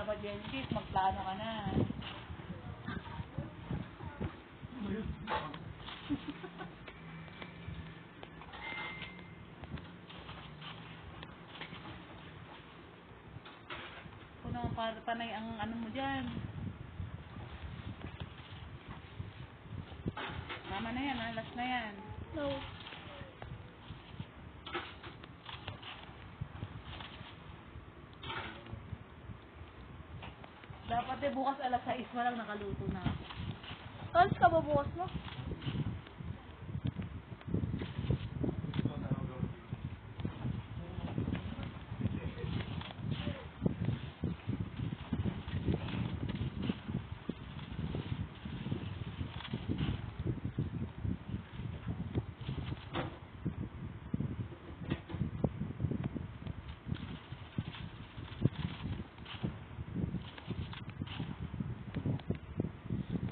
Dapat Genesis, magplano ka na. Kung naman panay ang ano mo dyan. Tama na yan, ha? Last na yan. No. Dapat bukas alas 6 mo lang nakaluto na. Alas ka ba bukas mo?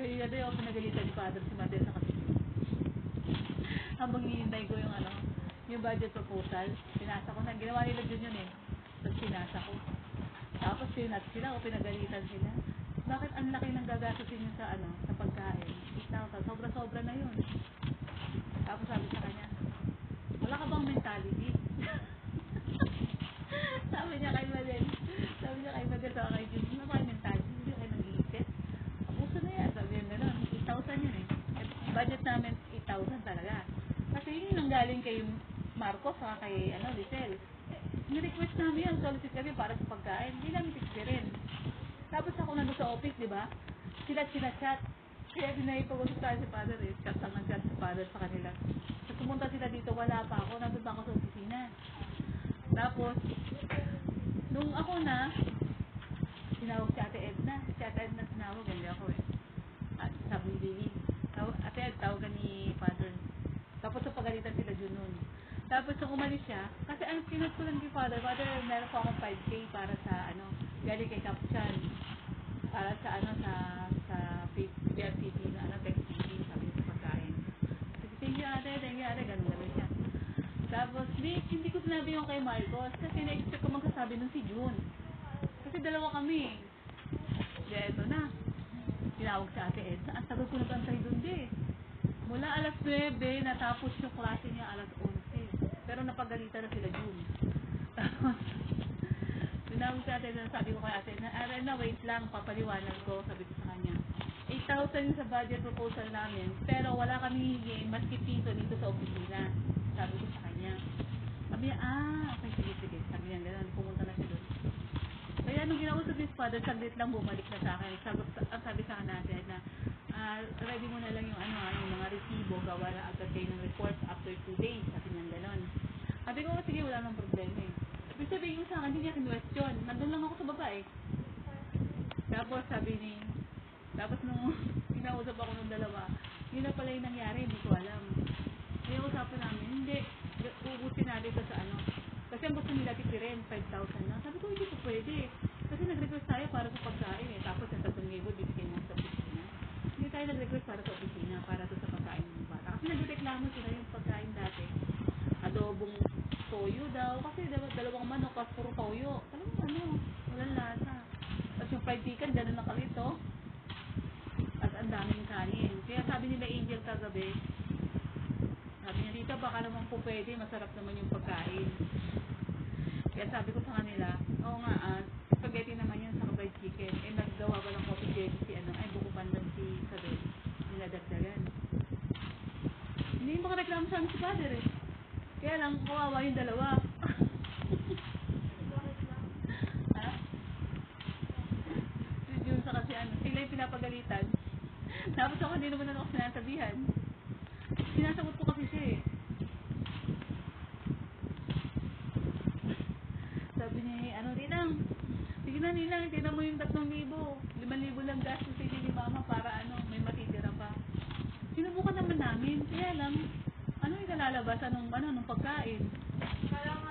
Kaya yun ako pinagalitan ni Father si Mate sa kasi. Habang hinihintay ko yung budget proposal, pinasa ko na. Ginawa nila dun yun eh. Tapos pinasa ko. Tapos pinat sila o pinagalitan sila. Bakit ang laki ng gagastusin nyo sa sa pagkain? 8,000. Sobra-sobra na yun. Tapos sabi sa kanya, wala ka bang mentality? Sabi niya kay Madel. Sabi niya kay Madel sa kay Jun, wala ba kayo mentality? Hindi kayo nag-iisip? Abuso na yan. Sabi niya gano'n. 8,000 yun eh. Budget namin 8,000 talaga. Kasi yun yung galing kay Marcos saka kay Lisel. Ni-request namin yan. Solicit kami para sa pagkain. Hindi namin rin. Tapos ako nandun sa office, di ba? Sila chat. Kaya dinahipag-usap tayo si Father eh. Chat lang ng chat si Father sa kanila. Tapos pumunta sila dito, wala pa ako. Nandun pa ako sa opisina. Tapos, nung ako na, tinawag si Ate Edna. Si Ate Edna tinawag, hindi ako eh. At sabi ni Lily, Ate Ed, tawagan ni Father. Tapos sa pagalitan sila dun nun. Tapos nung umalis siya, kasi ang pinag ko lang kay Father, meron po akong 5K para sa galing kay Kapchan. Para sa sa PRCT na text TV, sabi niya sa pagkain. Thank you ate, ganun siya. Tapos, hindi ko sinabi yung kay Marcos, kasi na-expect ko magsasabi nun si June. Kasi dalawa kami. Kaya ito na. Tinawag si Ate Ed. Ang tagal ko nag-antay dun mula alas 9, natapos yung klase niya alas 11. Pero napagalitan na sila June. Tapos, tinawag si Ate Ed, sabi ko kay Ate Ed, na wait lang, papaliwanag ko, sabi ko sa kanya. 8,000 yung sa budget proposal namin, pero wala kami hingin maski piso dito sa opisina. Sabi ko sa kanya. Sabi niya, okay, sige. Sabi niya, gano'n, pumunta na siya doon. Kaya nung ginausap ni Father, saglit lang bumalik na sa akin. Sabi sa akin natin na, ready mo na lang yung yung mga resibo, gawa na agad kayo ng report after 2 days. Sabi niya, gano'n. Sabi ko, sige, wala nang problema eh. Ibig sabihin ko sa akin, hindi niya kinwestiyon. Nandun lang ako sa baba eh. Tapos nung kinausap ako ng dalawa, yun na pala yung nangyari, hindi ko alam. Kaya usapan namin, hindi, ubusin natin ito sa Kasi ang gusto nila titirin, 5,000 lang. Sabi ko, hindi ko pwede. Kasi nag-request tayo para sa pagkain eh. Tapos yung 3,000 bibigay mo sa opisina. Hindi tayo nag-request para sa opisina, para to sa pagkain ng bata. Kasi nag-reklamo sila yung pagkain dati. Adobong toyo daw. Kasi dalawang manok, pas puro toyo. Alam mo walang lasa. Tapos yung fried chicken, gano'n na kalito. At ang daming kanin. Kaya sabi nila Angel kagabi, sabi niya dito, baka naman po pwede, masarap naman yung pagkain. Kaya sabi ko sa kanila, oo nga, spaghetti naman yun sa fried chicken. Eh, naggawa ba ng coffee jelly si buko pandan si Sabel. Niladagdagan. Hindi makareklamo sa amin si Father eh. Kaya lang, kawawa yung dalawa. Ha? Yun sa kasi sila yung pinapagalitan. Tapos ako, hindi naman ako sinasabihan. Sinasagot ko kasi siya eh. Sabi niya, sige na Ninang, tignan mo yung 3,000. 5,000 lang gastos sa ni Mama para may matitira pa. Sinubukan naman namin. Kaya lang, yung kalalabasan nung pagkain. Kaya